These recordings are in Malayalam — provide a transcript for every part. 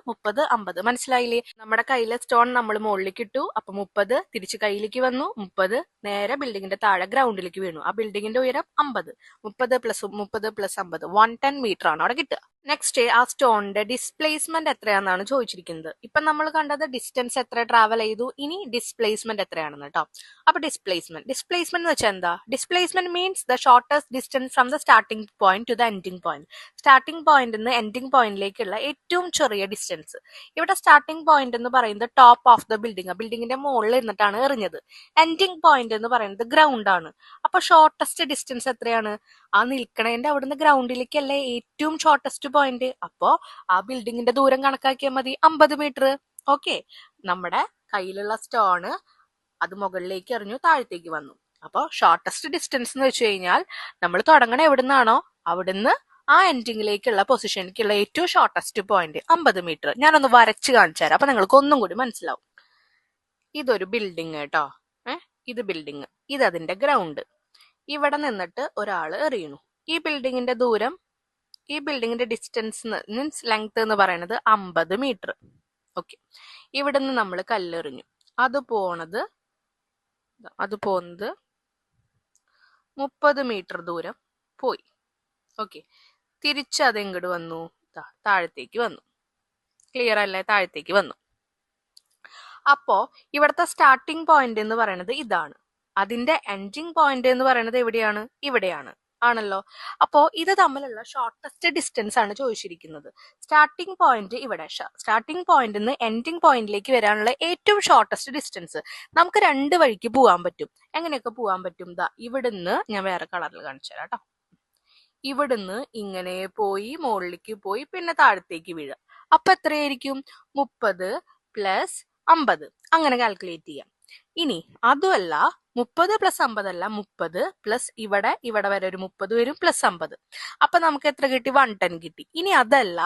30, 50 മനസ്സിലായില്ലേ? നമ്മുടെ കയ്യിലെ സ്റ്റോൺ നമ്മൾ മുകളിലേക്ക് ഇട്ടു, അപ്പൊ 30 തിരിച്ച് കയ്യിലേക്ക് വന്നു, 30 നേരെ ബിൽഡിങ്ങിന്റെ താഴെ ഗ്രൗണ്ടിലേക്ക് വീണു. ആ ബിൽഡിങ്ങിന്റെ ഉയരം 50. 30 പ്ലസ് 50 110 മീറ്റർ ആണ് അവിടെ കിട്ടുക. നെക്സ്റ്റ് ആ സ്റ്റോണിന്റെ ഡിസ്പ്ലേസ്മെന്റ് എത്രയാണെന്നാണ് ചോദിച്ചിരിക്കുന്നത്. ഇപ്പൊ നമ്മൾ കണ്ടത് ഡിസ്റ്റൻസ് എത്ര ട്രാവൽ ചെയ്തു, ഇനി ഡിസ്പ്ലേസ്മെന്റ് എത്രയാണെന്ന് കേട്ടോ. അപ്പൊ ഡിസ്പ്ലേസ്മെന്റ് എന്ന് വെച്ചാൽ എന്താ? Displacement means the shortest distance from the starting point two the ending point. Starting point നിന്ന് എൻഡിംഗ് പോയിന്റിലേക്കുള്ള ഏറ്റവും ചെറിയ ഡിസ്റ്റൻസ്. ഇവിടെ സ്റ്റാർട്ടിംഗ് പോയിന്റ് എന്ന് പറയുന്നത് ടോപ്പ് ഓഫ് ദ ബിൽഡിംഗ്, ബിൽഡിങ്ങിന്റെ മുകളിൽ ഇരുന്നിട്ടാണ് എറിഞ്ഞത്. എൻഡിംഗ് പോയിന്റ് എന്ന് പറയുന്നത് ഗ്രൗണ്ട് ആണ്. അപ്പൊ ഷോർട്ടസ്റ്റ് ഡിസ്റ്റൻസ് എത്രയാണ്? ആ നിൽക്കണേന്റെ അവിടുന്ന് ഗ്രൗണ്ടിലേക്കല്ലേ ഏറ്റവും ഷോർട്ടസ്റ്റ് പോയിന്റ്. അപ്പോ ആ ബിൽഡിങ്ങിന്റെ ദൂരം കണക്കാക്കിയാൽ മതി, 50 മീറ്റർ. ഓക്കെ, നമ്മുടെ കയ്യിലുള്ള സ്റ്റോണ് അത് മുകളിലേക്ക് എറിഞ്ഞു, താഴത്തേക്ക് വന്നു. അപ്പൊ ഷോർട്ടസ്റ്റ് ഡിസ്റ്റൻസ് എന്ന് വെച്ച് കഴിഞ്ഞാൽ നമ്മൾ തുടങ്ങണ എവിടുന്നാണോ അവിടുന്ന് ആ എൻഡിങ്ങിലേക്കുള്ള പൊസിഷനിലേക്കുള്ള ഏറ്റവും ഷോർട്ടസ്റ്റ് പോയിന്റ് 50 മീറ്റർ. ഞാനൊന്ന് വരച്ച് കാണിച്ചു തരാം, അപ്പൊ നിങ്ങൾക്ക് ഒന്നും കൂടി മനസ്സിലാവും. ഇതൊരു ബിൽഡിങ് കേട്ടോ. ഇത് ബിൽഡിങ്, ഇത് അതിന്റെ ഗ്രൗണ്ട്. ഇവിടെ നിന്നിട്ട് ഒരാള് എറിയണു. ഈ ബിൽഡിങ്ങിന്റെ ദൂരം, ഈ ബിൽഡിങ്ങിന്റെ ഡിസ്റ്റൻസ് മീൻസ് ലെങ്ത് എന്ന് പറയുന്നത് 50 മീറ്റർ. ഓക്കെ, ഇവിടുന്ന് നമ്മൾ കല്ലെറിഞ്ഞു. അത് പോകുന്നത് 30 മീറ്റർ ദൂരം പോയി. ഓക്കെ, തിരിച്ച് അത് എങ്ങോട്ട് വന്നു? താഴത്തേക്ക് വന്നു. ക്ലിയർ അല്ലേ? താഴത്തേക്ക് വന്നു. അപ്പോ ഇവിടുത്തെ സ്റ്റാർട്ടിംഗ് പോയിന്റ് എന്ന് പറയുന്നത് ഇതാണ്. അതിന്റെ എൻഡിങ് പോയിന്റ് എന്ന് പറയുന്നത് എവിടെയാണ്? ഇവിടെയാണ്, ആണല്ലോ. അപ്പോ ഇത് തമ്മിലുള്ള ഷോർട്ടസ്റ്റ് ഡിസ്റ്റൻസ് ആണ് ചോദിച്ചിരിക്കുന്നത്. സ്റ്റാർട്ടിംഗ് പോയിന്റ് ഇവിടെ, സ്റ്റാർട്ടിംഗ് പോയിന്റ് നിന്ന് എൻഡിങ് പോയിന്റിലേക്ക് വരാനുള്ള ഏറ്റവും ഷോർട്ടസ്റ്റ് ഡിസ്റ്റൻസ്. നമുക്ക് 2 വഴിക്ക് പോകാൻ പറ്റും. എങ്ങനെയൊക്കെ പോകാൻ പറ്റും? ഇവിടുന്ന് ഞാൻ വേറെ കളറിൽ കാണിച്ചു തരാം കേട്ടോ. ഇവിടുന്ന് ഇങ്ങനെ പോയി മുകളിലേക്ക് പോയി പിന്നെ താഴത്തേക്ക് വീഴുക. അപ്പൊ എത്രയായിരിക്കും? 30 പ്ലസ് 50 അങ്ങനെ കാൽക്കുലേറ്റ് ചെയ്യാം. ഇനി അതുമല്ല, 30 പ്ലസ് 50 അല്ല, 30 പ്ലസ് ഇവിടെ വരെ ഒരു 30 വരും, പ്ലസ് 50. അപ്പൊ നമുക്ക് എത്ര കിട്ടി? 110 കിട്ടി. ഇനി അതല്ല,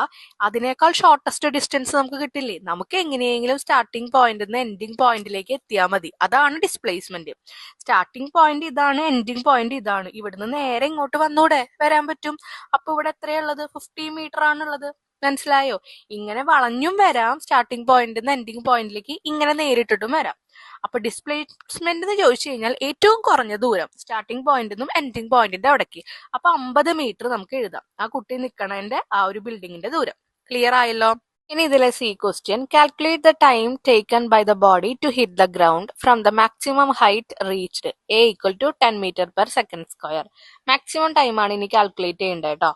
അതിനേക്കാൾ ഷോർട്ടസ്റ്റ് ഡിസ്റ്റൻസ് നമുക്ക് കിട്ടില്ലേ? നമുക്ക് എങ്ങനെയെങ്കിലും സ്റ്റാർട്ടിംഗ് പോയിന്റ് നിന്ന് എൻഡിങ് പോയിന്റിലേക്ക് എത്തിയാൽ മതി. അതാണ് ഡിസ്പ്ലേസ്മെന്റ്. സ്റ്റാർട്ടിംഗ് പോയിന്റ് ഇതാണ്, എൻഡിങ് പോയിന്റ് ഇതാണ്. ഇവിടുന്ന് നേരെ ഇങ്ങോട്ട് വന്നൂടെ? വരാൻ പറ്റും. അപ്പൊ ഇവിടെ എത്രയുള്ളത്? 50 മീറ്റർ ആണുള്ളത്. മനസ്സിലായോ? ഇങ്ങനെ വളഞ്ഞും വരാം, സ്റ്റാർട്ടിംഗ് പോയിന്റ് നിന്ന് എൻഡിങ് പോയിന്റിലേക്ക് ഇങ്ങനെ നേരിട്ടിട്ടും വരാം. അപ്പൊ ഡിസ്പ്ലേസ്മെന്റ് എന്ന് ചോദിച്ചു കഴിഞ്ഞാൽ ഏറ്റവും കുറഞ്ഞ ദൂരം സ്റ്റാർട്ടിംഗ് പോയിന്റിനും എൻഡിംഗ് പോയിന്റിന്റെ അവിടേക്ക്. അപ്പൊ 50 മീറ്റർ നമുക്ക് എഴുതാം, ആ കുട്ടി നിൽക്കണതിന്റെ ആ ഒരു ബിൽഡിങ്ങിന്റെ ദൂരം. ക്ലിയർ ആയല്ലോ? ഇനി ഇതിലെ C question, calculate the time taken by the body to hit the ground from the maximum height reached A equal to 10 metre per second square. Maximum ടൈമാണ് ഇനി കാൽക്കുലേറ്റ് ചെയ്യേണ്ടത് കേട്ടോ.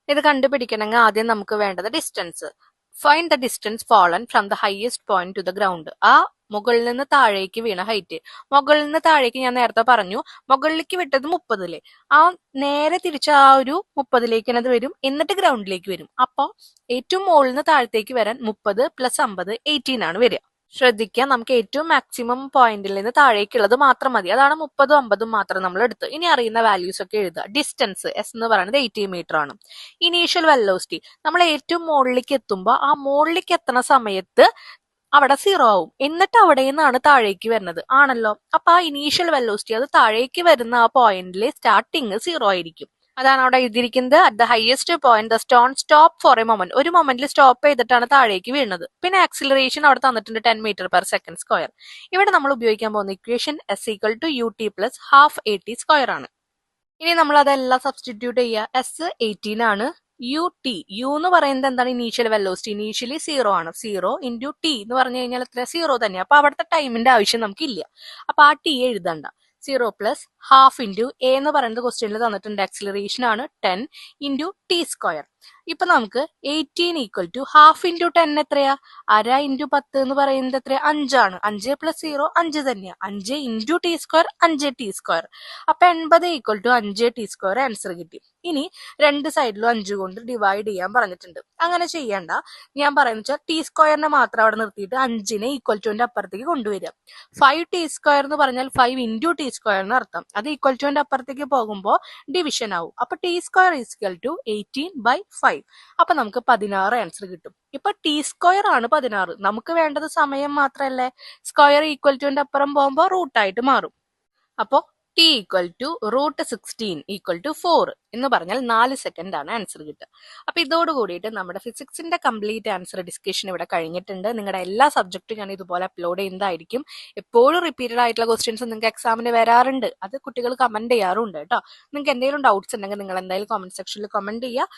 ഇത് കണ്ടുപിടിക്കണമെങ്കിൽ ആദ്യം നമുക്ക് വേണ്ടത് distance. Find the distance fallen from the highest point two the ground. ആ മുകളിൽ നിന്ന് താഴേക്ക് വീണ ഹൈറ്റ്. മുകളിൽ നിന്ന് താഴേക്ക് ഞാൻ നേരത്തെ പറഞ്ഞു, മുകളിലേക്ക് വിട്ടത് 30. ആ നേരെ തിരിച്ച് ആ ഒരു 30ലേക്ക് അത് വരും, എന്നിട്ട് ഗ്രൗണ്ടിലേക്ക് വരും. അപ്പൊ ഏറ്റവും മുകളിൽ നിന്ന് താഴത്തേക്ക് വരാൻ 30 പ്ലസ് 50 18 ആണ് വരിക. ശ്രദ്ധിക്കുക, നമുക്ക് ഏറ്റവും മാക്സിമം പോയിന്റിൽ നിന്ന് താഴേക്കുള്ളത് മാത്രം മതി. അതാണ് 30ഉം 50ഉം മാത്രം നമ്മൾ എടുത്ത്. ഇനി അറിയുന്ന വാല്യൂസ് ഒക്കെ എഴുതുക. ഡിസ്റ്റൻസ് എസ് എന്ന് പറയുന്നത് 80 മീറ്റർ ആണ്. ഇനീഷ്യൽ വെലോസിറ്റി, നമ്മൾ ഏറ്റവും മുകളിലേക്ക് എത്തുമ്പോൾ ആ മുകളിലേക്ക് എത്തുന്ന സമയത്ത് അവിടെ 0 ആവും, എന്നിട്ട് അവിടെ നിന്നാണ് താഴേക്ക് വരുന്നത്, ആണല്ലോ. അപ്പൊ ആ ഇനീഷ്യൽ വെലോസിറ്റി, അത് താഴേക്ക് വരുന്ന ആ പോയിന്റിലെ സ്റ്റാർട്ടിങ് 0 ആയിരിക്കും. അതാണ് അവിടെ എഴുതിയിരിക്കുന്നത്. At the highest point the stone stop four A moment. ഒരു മൊമെന്റിൽ സ്റ്റോപ്പ് ചെയ്തിട്ടാണ് താഴേക്ക് വീഴുന്നത്. പിന്നെ ആക്സിലറേഷൻ അവിടെ തന്നിട്ടുണ്ട് 10 മീറ്റർ പെർ സെക്കൻഡ് സ്ക്വയർ. ഇവിടെ നമ്മൾ ഉപയോഗിക്കാൻ പോകുന്ന equation S equal to U T plus half A T square ആണ്. ഇനി നമ്മൾ അതെല്ലാം സബ്സ്റ്റിറ്റ്യൂട്ട് ചെയ്യുക. എസ് 18 ആണ്, യു എന്ന് പറയുന്നത് എന്താണ്? Initial velocity. ഇനീഷ്യലി 0 ആണ്. 0 ഇൻറ്റു ടി എന്ന് പറഞ്ഞു കഴിഞ്ഞാൽ എത്ര? 0 തന്നെ. അപ്പൊ അവിടുത്തെ ടൈമിന്റെ ആവശ്യം നമുക്കില്ല. അപ്പൊ ആ ടി എഴുതണ്ട. 0 പ്ലസ് ഹാഫ് ഇൻറ്റു എ എന്ന് പറയുന്നത് ക്വസ്റ്റ്യനിൽ തന്നിട്ടുണ്ട്. ആക്സിലറേഷൻ ആണ് 10 ഇൻറ്റു ടി സ്ക്വയർ. ഇപ്പൊ നമുക്ക് 18 ഈക്വൽ ടു ഹാഫ് ഇൻറ്റു 10 എത്രയാ? അര ഇൻറ്റു 10 എന്ന് പറയുന്നത് എത്രയാ? 5 ആണ്. 5 പ്ലസ് 0 5 തന്നെയാ. 5 into T square 5 T square. അപ്പൊ 80 equal to 5 T square answer കിട്ടി. ഇനി രണ്ട് സൈഡിലും 5 കൊണ്ട് ഡിവൈഡ് ചെയ്യാൻ പറഞ്ഞിട്ടുണ്ട്. അങ്ങനെ ചെയ്യണ്ട. ഞാൻ പറയുന്നത് വെച്ചാൽ ടി സ്ക്വയറിനെ മാത്രം അവിടെ നിർത്തിയിട്ട് 5നെ ഈക്വൽ ടുവിന്റെ അപ്പുറത്തേക്ക് കൊണ്ടുവരിക. 5 ടി സ്ക്വയർ എന്ന് പറഞ്ഞാൽ 5 ഇൻറ്റു ടി സ്ക്വയർ എന്ന് അർത്ഥം. അത് ഈക്വൽ ടുവിന്റെ അപ്പുറത്തേക്ക് പോകുമ്പോൾ ഡിവിഷൻ ആവും. അപ്പൊ ടി സ്ക്വയർ ഈക്വൽ ടു 18/5. അപ്പൊ നമുക്ക് 16 ആൻസർ കിട്ടും. ഇപ്പൊ ടി സ്ക്വയർ ആണ് 16. നമുക്ക് വേണ്ടത് സമയം മാത്രല്ലേ. സ്ക്വയർ ഈക്വൽ ടുവിന്റെ അപ്പുറം പോകുമ്പോൾ റൂട്ടായിട്ട് മാറും. അപ്പോ t equal to √16 equal to 4 എന്ന് പറഞ്ഞാൽ 4 സെക്കൻഡ് ആണ് ആൻസർ കിട്ടുക. അപ്പൊ ഇതോട് കൂടിയിട്ട് നമ്മുടെ ഫിസിക്സിന്റെ കംപ്ലീറ്റ് ആൻസർ ഡിസ്കഷൻ ഇവിടെ കഴിഞ്ഞിട്ടുണ്ട്. നിങ്ങളുടെ എല്ലാ സബ്ജക്റ്റും ഞാൻ ഇതുപോലെ അപ്ലോഡ് ചെയ്യുന്നതായിരിക്കും. എപ്പോഴും റിപ്പീറ്റഡ് ആയിട്ടുള്ള ക്വസ്റ്റ്യൻസ് നിങ്ങൾക്ക് എക്സാമിന് വരാറുണ്ട്. അത് കുട്ടികൾ കമന്റ് ചെയ്യാറുണ്ട് കേട്ടോ. നിങ്ങൾക്ക് എന്തെങ്കിലും ഡൗട്ട്സ് ഉണ്ടെങ്കിൽ നിങ്ങൾ എന്തായാലും കമന്റ് സെക്ഷനിൽ കമന്റ് ചെയ്യുക.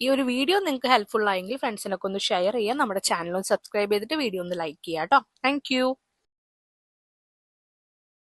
ഈ ഒരു വീഡിയോ നിങ്ങൾക്ക് ഹെൽപ്ഫുൾ ആയെങ്കിൽ ഫ്രണ്ട്സിനൊക്കെ ഒന്ന് ഷെയർ ചെയ്യുക. നമ്മുടെ ചാനൽ ഒന്ന് സബ്സ്ക്രൈബ് ചെയ്തിട്ട് വീഡിയോ ഒന്ന് ലൈക്ക് ചെയ്യുക കേട്ടോ. താങ്ക്